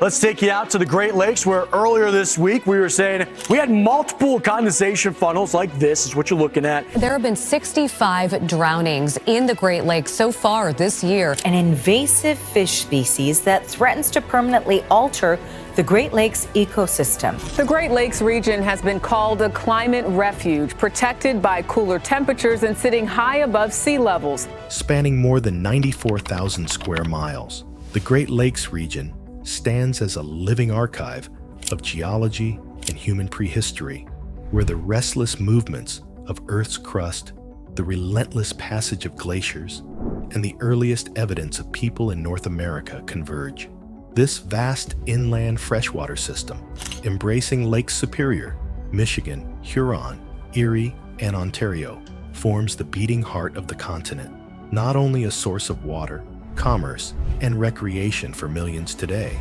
Let's take you out to the Great Lakes, where earlier this week we were saying we had multiple condensation funnels like this is what you're looking at. There have been 65 drownings in the Great Lakes so far this year. An invasive fish species that threatens to permanently alter the Great Lakes ecosystem. The Great Lakes region has been called a climate refuge, protected by cooler temperatures and sitting high above sea levels. Spanning more than 94,000 square miles, the Great Lakes region stands as a living archive of geology and human prehistory, where the restless movements of Earth's crust, the relentless passage of glaciers, and the earliest evidence of people in North America converge. This vast inland freshwater system, embracing Lakes Superior, Michigan, Huron, Erie, and Ontario, forms the beating heart of the continent, not only a source of water, commerce, and recreation for millions today.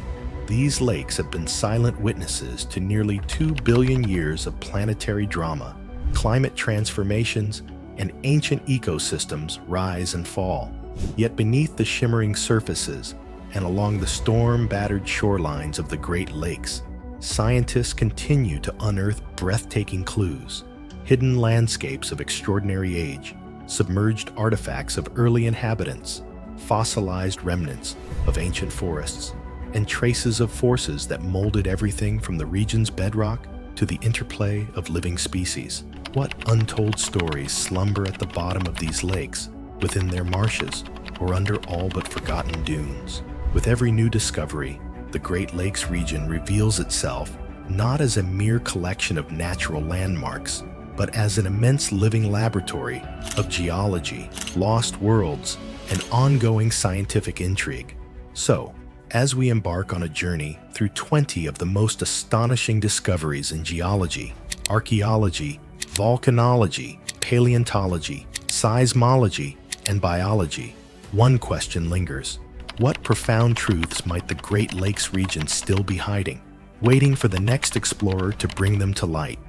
These lakes have been silent witnesses to nearly 2 billion years of planetary drama, climate transformations, and ancient ecosystems rise and fall. Yet beneath the shimmering surfaces and along the storm-battered shorelines of the Great Lakes, scientists continue to unearth breathtaking clues, hidden landscapes of extraordinary age, submerged artifacts of early inhabitants, fossilized remnants of ancient forests, and traces of forces that molded everything from the region's bedrock to the interplay of living species. What untold stories slumber at the bottom of these lakes, within their marshes, or under all but forgotten dunes? With every new discovery, the Great Lakes region reveals itself not as a mere collection of natural landmarks, but as an immense living laboratory of geology, lost worlds, and ongoing scientific intrigue. So, as we embark on a journey through 20 of the most astonishing discoveries in geology, archaeology, volcanology, paleontology, seismology, and biology, one question lingers. What profound truths might the Great Lakes region still be hiding, waiting for the next explorer to bring them to light?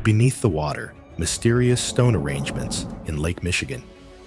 Beneath the water, mysterious stone arrangements in Lake Michigan.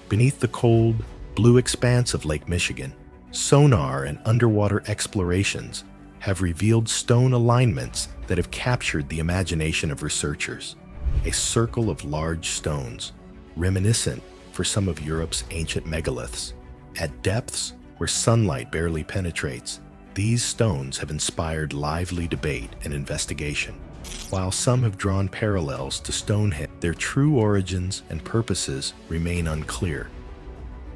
Beneath the cold, blue expanse of Lake Michigan, sonar and underwater explorations have revealed stone alignments that have captured the imagination of researchers. A circle of large stones, reminiscent for some of Europe's ancient megaliths. At depths where sunlight barely penetrates, these stones have inspired lively debate and investigation. While some have drawn parallels to Stonehenge, their true origins and purposes remain unclear.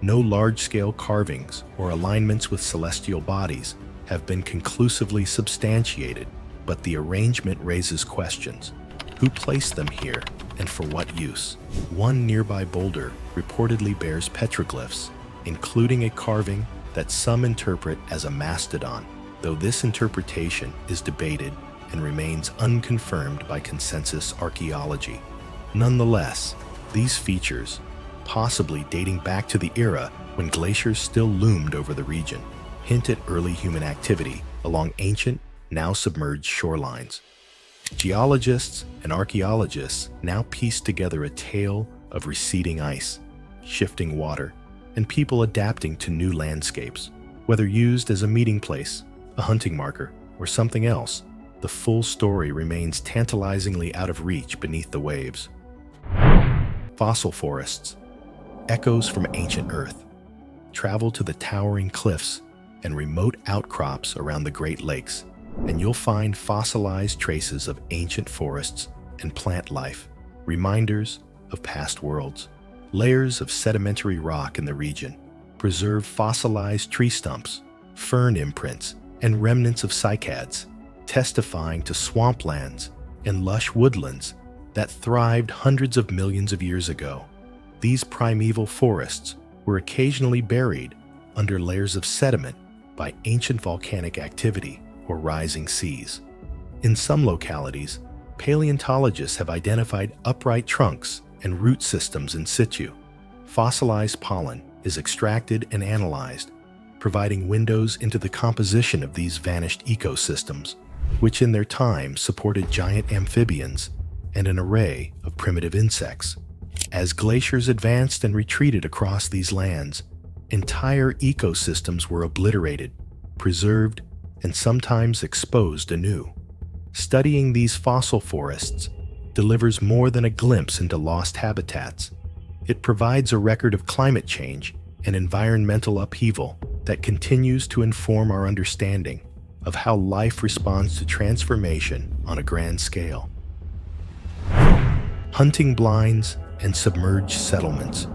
No large-scale carvings or alignments with celestial bodies have been conclusively substantiated, but the arrangement raises questions. Who placed them here, and for what use? One nearby boulder reportedly bears petroglyphs, including a carving that some interpret as a mastodon, though this interpretation is debated and remains unconfirmed by consensus archaeology. Nonetheless, these features, possibly dating back to the era when glaciers still loomed over the region, hint at early human activity along ancient, now submerged shorelines. Geologists and archaeologists now piece together a tale of receding ice, shifting water, and people adapting to new landscapes. Whether used as a meeting place, a hunting marker, or something else, the full story remains tantalizingly out of reach beneath the waves. Fossil forests, echoes from ancient Earth, travel to the towering cliffs and remote outcrops around the Great Lakes, and you'll find fossilized traces of ancient forests and plant life, reminders of past worlds. Layers of sedimentary rock in the region preserve fossilized tree stumps, fern imprints, and remnants of cycads, testifying to swamplands and lush woodlands that thrived hundreds of millions of years ago. These primeval forests were occasionally buried under layers of sediment by ancient volcanic activity or rising seas. In some localities, paleontologists have identified upright trunks and root systems in situ. Fossilized pollen is extracted and analyzed, providing windows into the composition of these vanished ecosystems, which in their time supported giant amphibians and an array of primitive insects. As glaciers advanced and retreated across these lands, entire ecosystems were obliterated, preserved, and sometimes exposed anew. Studying these fossil forests delivers more than a glimpse into lost habitats. It provides a record of climate change and environmental upheaval that continues to inform our understanding of how life responds to transformation on a grand scale. Hunting blinds and submerged settlements.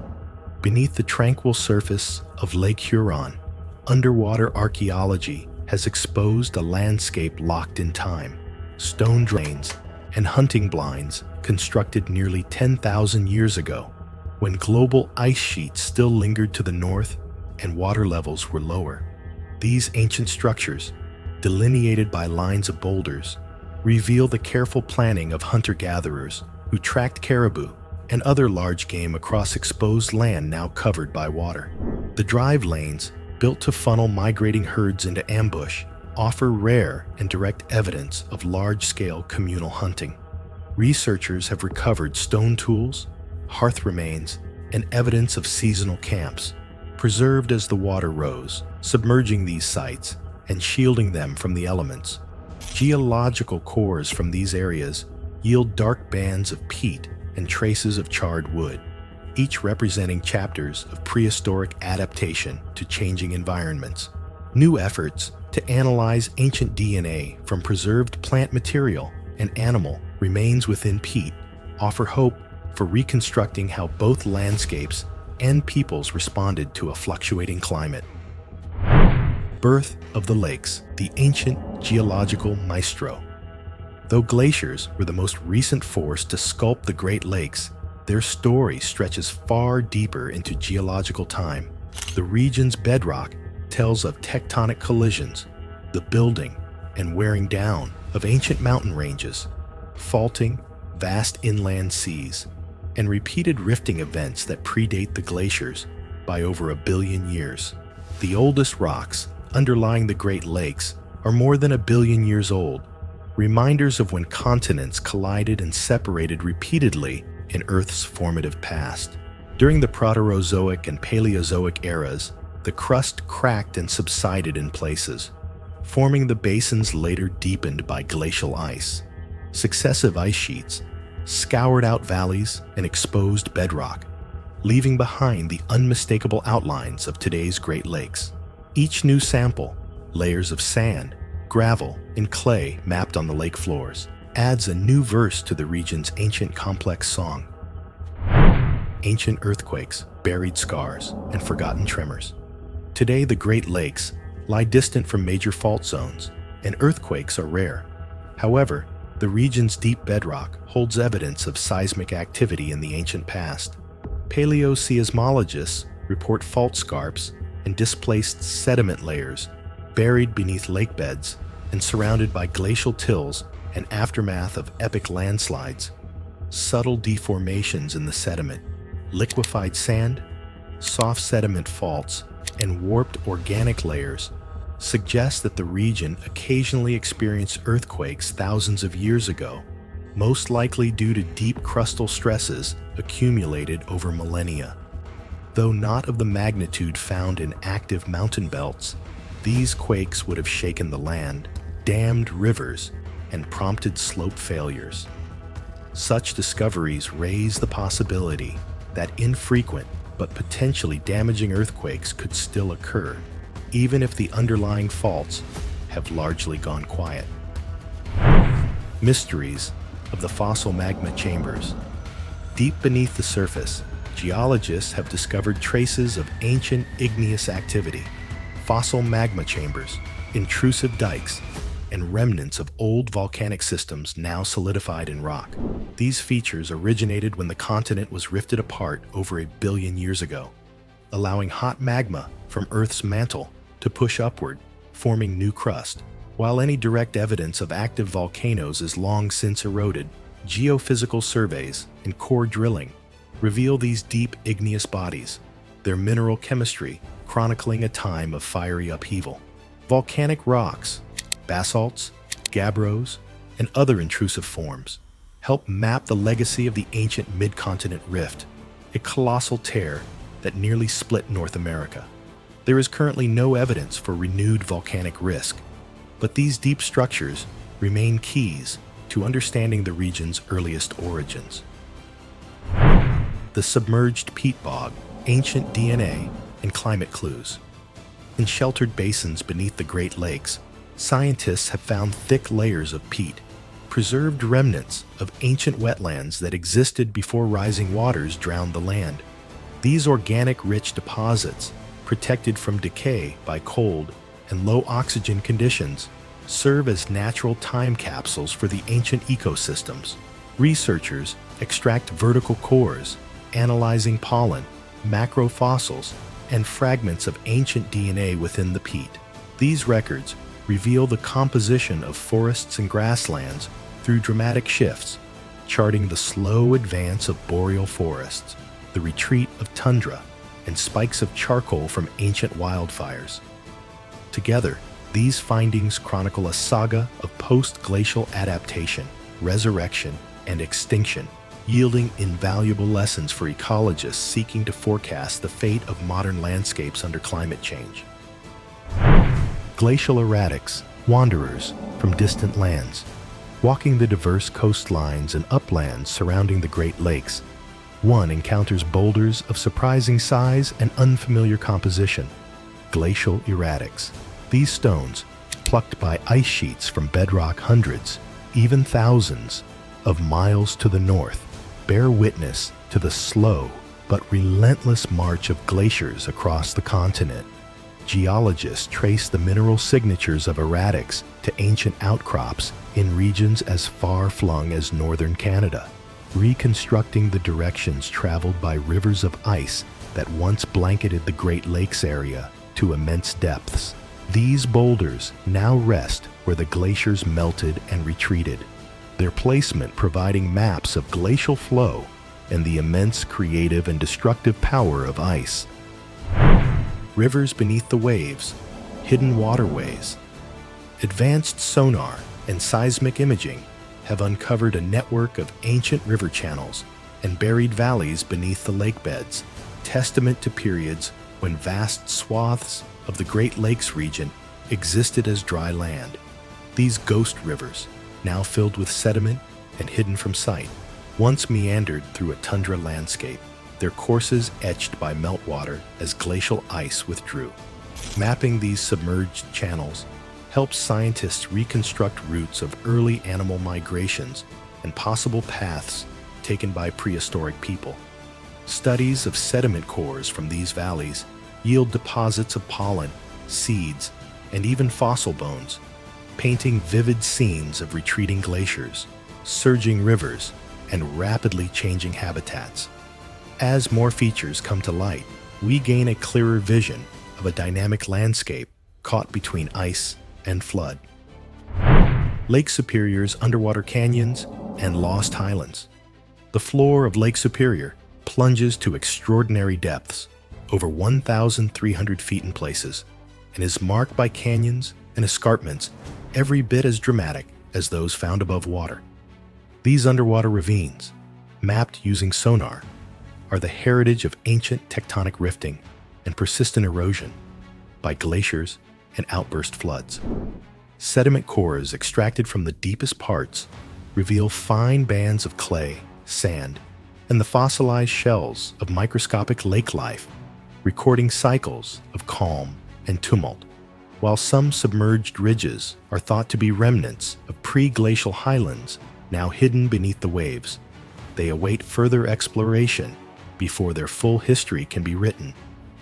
Beneath the tranquil surface of Lake Huron, underwater archaeology has exposed a landscape locked in time. Stone drains and hunting blinds constructed nearly 10,000 years ago, when global ice sheets still lingered to the north and water levels were lower. These ancient structures, delineated by lines of boulders, reveal the careful planning of hunter-gatherers who tracked caribou and other large game across exposed land now covered by water. The drive lanes, built to funnel migrating herds into ambush, offer rare and direct evidence of large-scale communal hunting. Researchers have recovered stone tools, hearth remains, and evidence of seasonal camps, preserved as the water rose, submerging these sites and shielding them from the elements. Geological cores from these areas yield dark bands of peat and traces of charred wood, each representing chapters of prehistoric adaptation to changing environments. New efforts to analyze ancient DNA from preserved plant material and animal remains within Peat offer hope for reconstructing how both landscapes and peoples responded to a fluctuating climate. Birth of the lakes, the ancient geological maestro. Though glaciers were the most recent force to sculpt the Great Lakes, their story stretches far deeper into geological time. The region's bedrock tells of tectonic collisions, the building and wearing down of ancient mountain ranges, faulting vast inland seas, and repeated rifting events that predate the glaciers by over 1 billion years. The oldest rocks underlying the Great Lakes are more than 1 billion years old, reminders of when continents collided and separated repeatedly in Earth's formative past. During the Proterozoic and Paleozoic eras, the crust cracked and subsided in places, forming the basins later deepened by glacial ice. Successive ice sheets scoured out valleys and exposed bedrock, leaving behind the unmistakable outlines of today's Great Lakes. Each new sample, layers of sand, gravel, and clay mapped on the lake floors, adds a new verse to the region's ancient complex song. Ancient earthquakes, buried scars, and forgotten tremors. Today, the Great Lakes lie distant from major fault zones, and earthquakes are rare. However, the region's deep bedrock holds evidence of seismic activity in the ancient past. Paleoseismologists report fault scarps and displaced sediment layers buried beneath lake beds and surrounded by glacial tills and aftermath of epic landslides. Subtle deformations in the sediment, liquefied sand, soft sediment faults, and warped organic layers suggest that the region occasionally experienced earthquakes thousands of years ago, most likely due to deep crustal stresses accumulated over millennia. Though not of the magnitude found in active mountain belts, these quakes would have shaken the land, dammed rivers, and prompted slope failures. Such discoveries raise the possibility that infrequent but potentially damaging earthquakes could still occur, even if the underlying faults have largely gone quiet. Mysteries of the fossil magma chambers. Deep beneath the surface, geologists have discovered traces of ancient igneous activity, fossil magma chambers, intrusive dikes, and remnants of old volcanic systems now solidified in rock. These features originated when the continent was rifted apart over 1 billion years ago, allowing hot magma from Earth's mantle to push upward, forming new crust. While any direct evidence of active volcanoes is long since eroded, geophysical surveys and core drilling reveal these deep igneous bodies, their mineral chemistry chronicling a time of fiery upheaval. Volcanic rocks, basalts, gabbros, and other intrusive forms help map the legacy of the ancient Midcontinent Rift, a colossal tear that nearly split North America. There is currently no evidence for renewed volcanic risk, but these deep structures remain keys to understanding the region's earliest origins. The submerged peat bog, ancient DNA, and climate clues. In sheltered basins beneath the Great Lakes, scientists have found thick layers of peat, preserved remnants of ancient wetlands that existed before rising waters drowned the land. These organic-rich deposits, protected from decay by cold and low oxygen conditions, serve as natural time capsules for the ancient ecosystems. Researchers extract vertical cores, analyzing pollen, macrofossils, and fragments of ancient DNA within the peat. These records reveal the composition of forests and grasslands through dramatic shifts, charting the slow advance of boreal forests, the retreat of tundra, and spikes of charcoal from ancient wildfires. Together, these findings chronicle a saga of post-glacial adaptation, resurrection, and extinction, yielding invaluable lessons for ecologists seeking to forecast the fate of modern landscapes under climate change. Glacial erratics, wanderers from distant lands. Walking the diverse coastlines and uplands surrounding the Great Lakes, one encounters boulders of surprising size and unfamiliar composition. Glacial erratics. These stones, plucked by ice sheets from bedrock hundreds, even thousands, of miles to the north, bear witness to the slow but relentless march of glaciers across the continent. Geologists trace the mineral signatures of erratics to ancient outcrops in regions as far-flung as northern Canada, reconstructing the directions traveled by rivers of ice that once blanketed the Great Lakes area to immense depths. These boulders now rest where the glaciers melted and retreated, their placement providing maps of glacial flow and the immense creative and destructive power of ice. Rivers beneath the waves, hidden waterways. Advanced sonar and seismic imaging have uncovered a network of ancient river channels and buried valleys beneath the lake beds, testament to periods when vast swaths of the Great Lakes region existed as dry land. These ghost rivers, now filled with sediment and hidden from sight, once meandered through a tundra landscape, their courses etched by meltwater as glacial ice withdrew. Mapping these submerged channels helps scientists reconstruct routes of early animal migrations and possible paths taken by prehistoric people. Studies of sediment cores from these valleys yield deposits of pollen, seeds, and even fossil bones, painting vivid scenes of retreating glaciers, surging rivers, and rapidly changing habitats. As more features come to light, we gain a clearer vision of a dynamic landscape caught between ice and flood. Lake Superior's underwater canyons and lost highlands. The floor of Lake Superior plunges to extraordinary depths, over 1,300 feet in places, and is marked by canyons and escarpments every bit as dramatic as those found above water. These underwater ravines, mapped using sonar, are the heritage of ancient tectonic rifting and persistent erosion by glaciers and outburst floods. Sediment cores extracted from the deepest parts reveal fine bands of clay, sand, and the fossilized shells of microscopic lake life, recording cycles of calm and tumult. While some submerged ridges are thought to be remnants of pre-glacial highlands now hidden beneath the waves, they await further exploration before their full history can be written.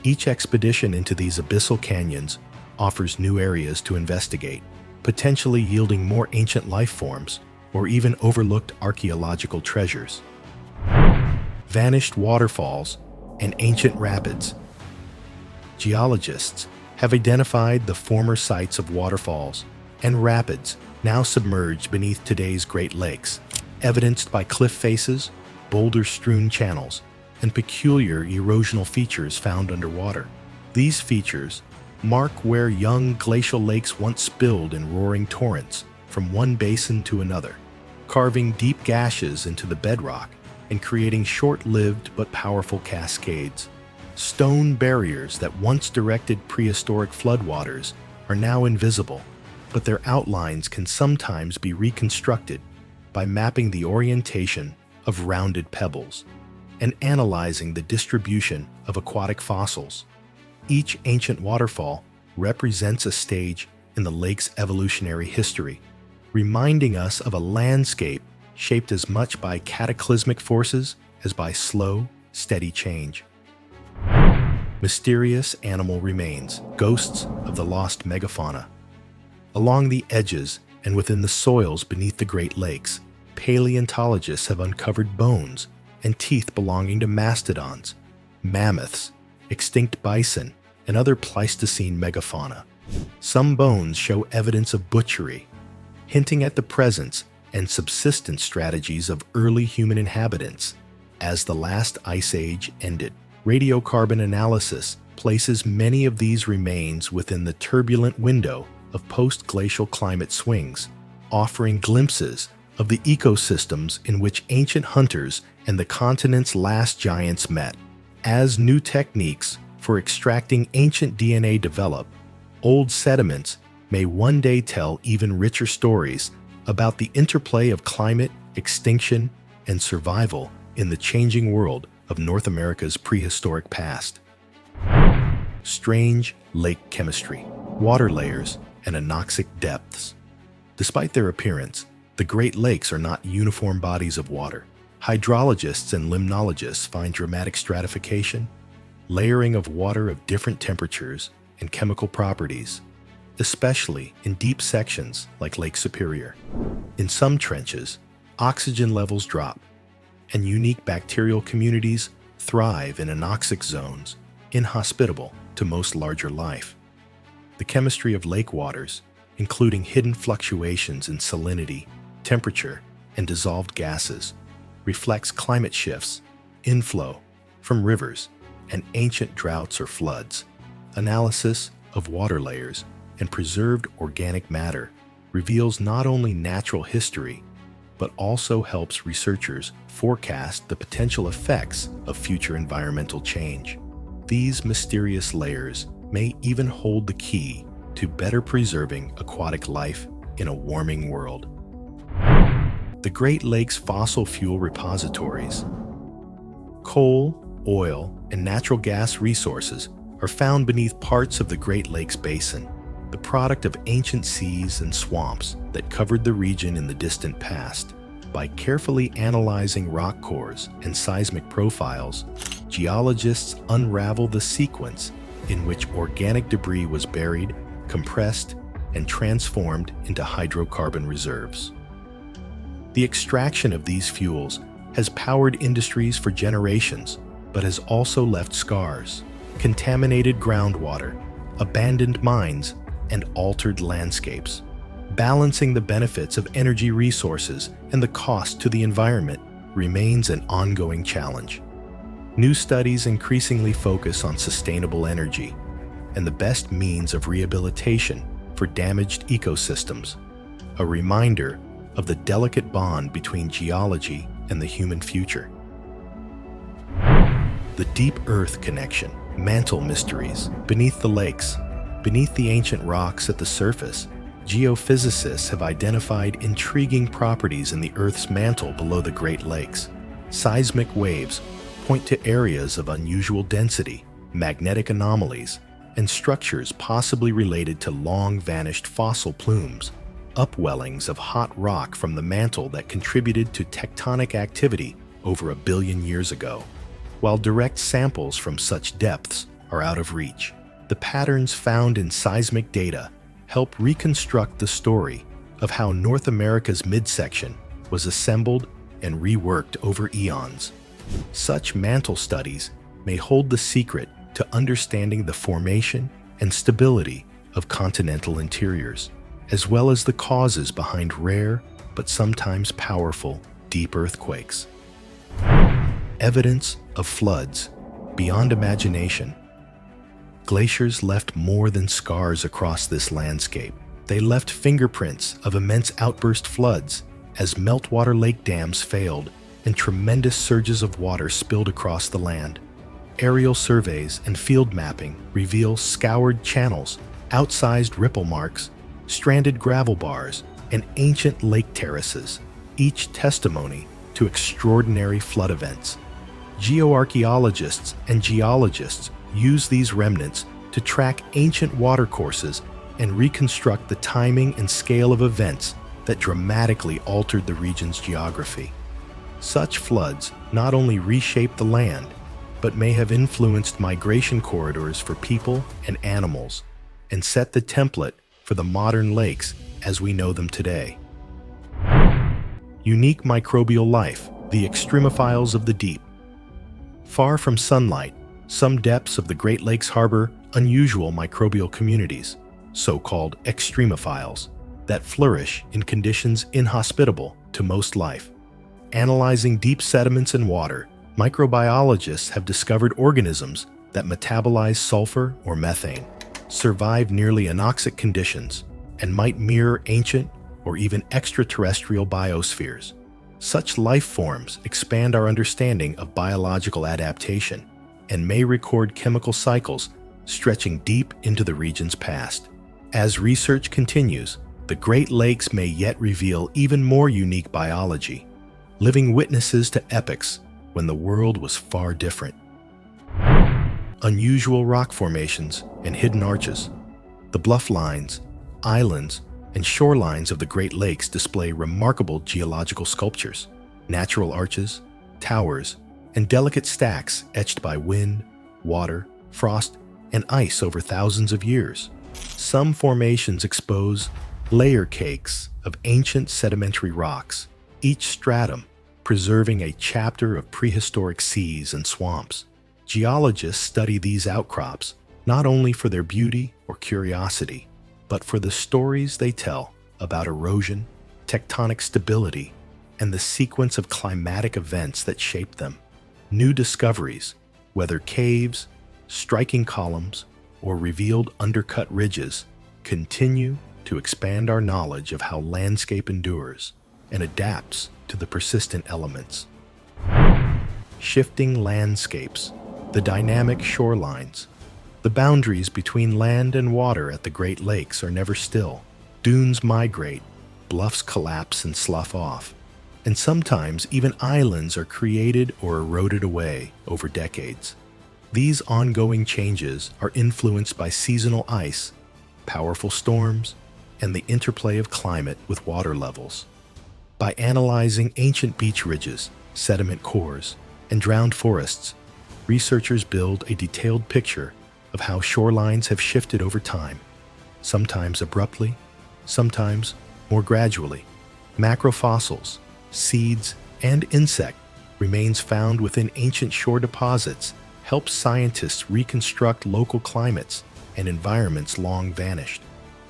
Each expedition into these abyssal canyons offers new areas to investigate, potentially yielding more ancient life forms or even overlooked archaeological treasures. Vanished waterfalls and ancient rapids. Geologists have identified the former sites of waterfalls and rapids now submerged beneath today's Great Lakes, evidenced by cliff faces, boulder-strewn channels, and peculiar erosional features found underwater. These features mark where young glacial lakes once spilled in roaring torrents from one basin to another, carving deep gashes into the bedrock and creating short-lived but powerful cascades. Stone barriers that once directed prehistoric floodwaters are now invisible, but their outlines can sometimes be reconstructed by mapping the orientation of rounded pebbles and analyzing the distribution of aquatic fossils. Each ancient waterfall represents a stage in the lake's evolutionary history, reminding us of a landscape shaped as much by cataclysmic forces as by slow, steady change. Mysterious animal remains, ghosts of the lost megafauna. Along the edges and within the soils beneath the Great Lakes, paleontologists have uncovered bones and teeth belonging to mastodons, mammoths, extinct bison, and other Pleistocene megafauna. Some bones show evidence of butchery, hinting at the presence and subsistence strategies of early human inhabitants. As the last ice age ended, radiocarbon analysis places many of these remains within the turbulent window of post-glacial climate swings, offering glimpses of the ecosystems in which ancient hunters and the continent's last giants met. As new techniques for extracting ancient DNA develop, old sediments may one day tell even richer stories about the interplay of climate, extinction, and survival in the changing world of North America's prehistoric past. Strange lake chemistry, water layers, and anoxic depths. Despite their appearance, the Great Lakes are not uniform bodies of water. Hydrologists and limnologists find dramatic stratification, layering of water of different temperatures and chemical properties, especially in deep sections like Lake Superior. In some trenches, oxygen levels drop, and unique bacterial communities thrive in anoxic zones, inhospitable to most larger life. The chemistry of lake waters, including hidden fluctuations in salinity, temperature, and dissolved gases, reflects climate shifts, inflow from rivers, and ancient droughts or floods. Analysis of water layers and preserved organic matter reveals not only natural history, but also helps researchers forecast the potential effects of future environmental change. These mysterious layers may even hold the key to better preserving aquatic life in a warming world. The Great Lakes fossil fuel repositories. Coal, oil, and natural gas resources are found beneath parts of the Great Lakes Basin, the product of ancient seas and swamps that covered the region in the distant past. By carefully analyzing rock cores and seismic profiles, geologists unravel the sequence in which organic debris was buried, compressed, and transformed into hydrocarbon reserves. The extraction of these fuels has powered industries for generations, but has also left scars: contaminated groundwater, abandoned mines, and altered landscapes. Balancing the benefits of energy resources and the cost to the environment remains an ongoing challenge. New studies increasingly focus on sustainable energy and the best means of rehabilitation for damaged ecosystems, a reminder of the delicate bond between geology and the human future. The deep earth connection, mantle mysteries. Beneath the lakes, beneath the ancient rocks at the surface, geophysicists have identified intriguing properties in the Earth's mantle below the Great Lakes. Seismic waves point to areas of unusual density, magnetic anomalies, and structures possibly related to long-vanished fossil plumes, upwellings of hot rock from the mantle that contributed to tectonic activity over 1 billion years ago. While direct samples from such depths are out of reach, the patterns found in seismic data help reconstruct the story of how North America's midsection was assembled and reworked over eons. Such mantle studies may hold the secret to understanding the formation and stability of continental interiors, as well as the causes behind rare but sometimes powerful deep earthquakes. Evidence of floods beyond imagination. Glaciers left more than scars across this landscape. They left fingerprints of immense outburst floods as meltwater lake dams failed and tremendous surges of water spilled across the land. Aerial surveys and field mapping reveal scoured channels, outsized ripple marks, stranded gravel bars, and ancient lake terraces, each testimony to extraordinary flood events. Geoarchaeologists and geologists use these remnants to track ancient watercourses and reconstruct the timing and scale of events that dramatically altered the region's geography. Such floods not only reshaped the land, but may have influenced migration corridors for people and animals, and set the template for the modern lakes as we know them today. Unique microbial life, the extremophiles of the deep. Far from sunlight, some depths of the Great Lakes harbor unusual microbial communities, so-called extremophiles, that flourish in conditions inhospitable to most life. Analyzing deep sediments and water, microbiologists have discovered organisms that metabolize sulfur or methane, survive nearly anoxic conditions, and might mirror ancient or even extraterrestrial biospheres. Such life forms expand our understanding of biological adaptation and may record chemical cycles stretching deep into the region's past. As research continues, the Great Lakes may yet reveal even more unique biology, living witnesses to epochs when the world was far different. Unusual rock formations and hidden arches. The bluff lines, islands, and shorelines of the Great Lakes display remarkable geological sculptures, natural arches, towers, and delicate stacks etched by wind, water, frost, and ice over thousands of years. Some formations expose layer cakes of ancient sedimentary rocks, each stratum preserving a chapter of prehistoric seas and swamps. Geologists study these outcrops not only for their beauty or curiosity, but for the stories they tell about erosion, tectonic stability, and the sequence of climatic events that shaped them. New discoveries, whether caves, striking columns, or revealed undercut ridges, continue to expand our knowledge of how landscape endures and adapts to the persistent elements. Shifting landscapes, the dynamic shorelines. The boundaries between land and water at the Great Lakes are never still. Dunes migrate, bluffs collapse and slough off, and sometimes even islands are created or eroded away over decades. These ongoing changes are influenced by seasonal ice, powerful storms, and the interplay of climate with water levels. By analyzing ancient beach ridges, sediment cores, and drowned forests, researchers build a detailed picture of how shorelines have shifted over time, sometimes abruptly, sometimes more gradually. Macrofossils, seeds, and insect remains found within ancient shore deposits help scientists reconstruct local climates and environments long vanished.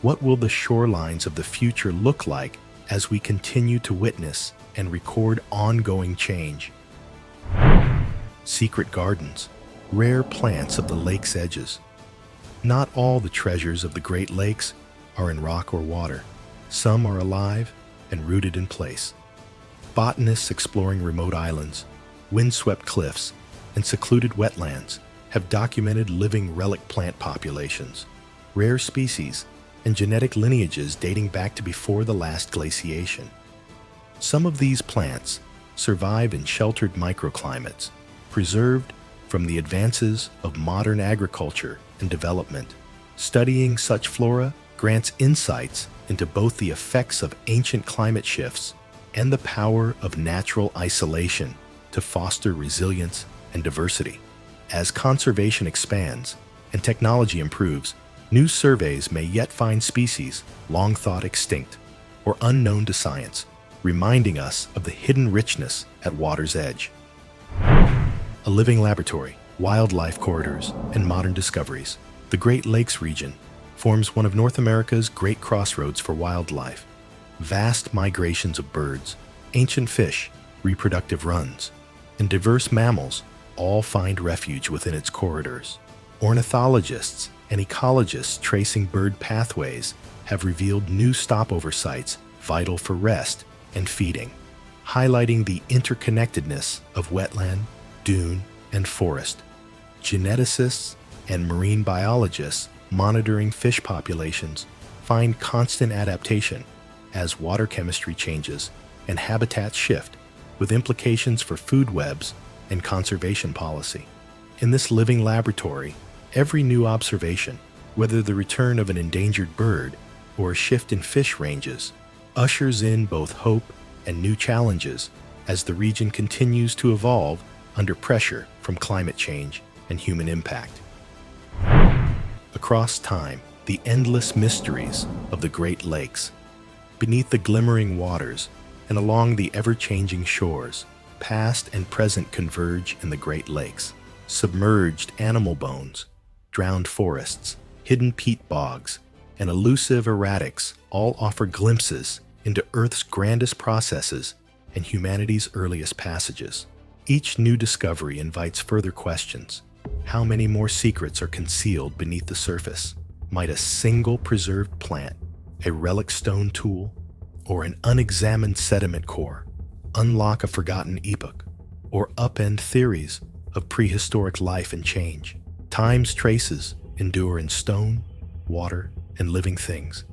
What will the shorelines of the future look like as we continue to witness and record ongoing change? Secret gardens, rare plants of the lake's edges. Not all the treasures of the Great Lakes are in rock or water. Some are alive and rooted in place. Botanists exploring remote islands, windswept cliffs, and secluded wetlands have documented living relic plant populations, rare species, and genetic lineages dating back to before the last glaciation. Some of these plants survive in sheltered microclimates, preserved from the advances of modern agriculture and development. Studying such flora grants insights into both the effects of ancient climate shifts and the power of natural isolation to foster resilience and diversity. As conservation expands and technology improves, new surveys may yet find species long thought extinct or unknown to science, reminding us of the hidden richness at water's edge. A living laboratory, wildlife corridors, and modern discoveries. The Great Lakes region forms one of North America's great crossroads for wildlife. Vast migrations of birds, ancient fish, reproductive runs, and diverse mammals all find refuge within its corridors. Ornithologists and ecologists tracing bird pathways have revealed new stopover sites vital for rest and feeding, highlighting the interconnectedness of wetland, dune, and forest. Geneticists and marine biologists monitoring fish populations find constant adaptation as water chemistry changes and habitats shift, with implications for food webs and conservation policy. In this living laboratory, every new observation, whether the return of an endangered bird or a shift in fish ranges, ushers in both hope and new challenges as the region continues to evolve under pressure from climate change and human impact. Across time, the endless mysteries of the Great Lakes. Beneath the glimmering waters and along the ever-changing shores, past and present converge in the Great Lakes. Submerged animal bones, drowned forests, hidden peat bogs, and elusive erratics all offer glimpses into Earth's grandest processes and humanity's earliest passages. Each new discovery invites further questions. How many more secrets are concealed beneath the surface? Might a single preserved plant, a relic stone tool, or an unexamined sediment core unlock a forgotten epoch, or upend theories of prehistoric life and change? Time's traces endure in stone, water, and living things,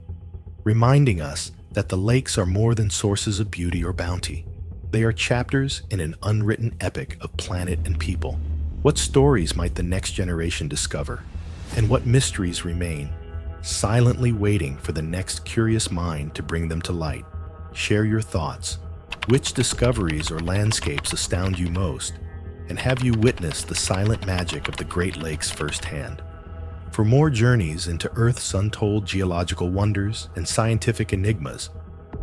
reminding us that the lakes are more than sources of beauty or bounty. They are chapters in an unwritten epic of planet and people. What stories might the next generation discover? And what mysteries remain, silently waiting for the next curious mind to bring them to light? Share your thoughts. Which discoveries or landscapes astound you most? And have you witnessed the silent magic of the Great Lakes firsthand? For more journeys into Earth's untold geological wonders and scientific enigmas,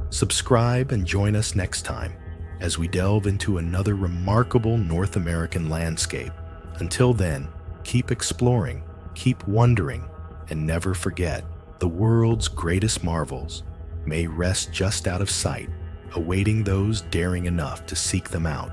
subscribe and join us next time as we delve into another remarkable North American landscape. Until then, keep exploring, keep wondering, and never forget, the world's greatest marvels may rest just out of sight, awaiting those daring enough to seek them out.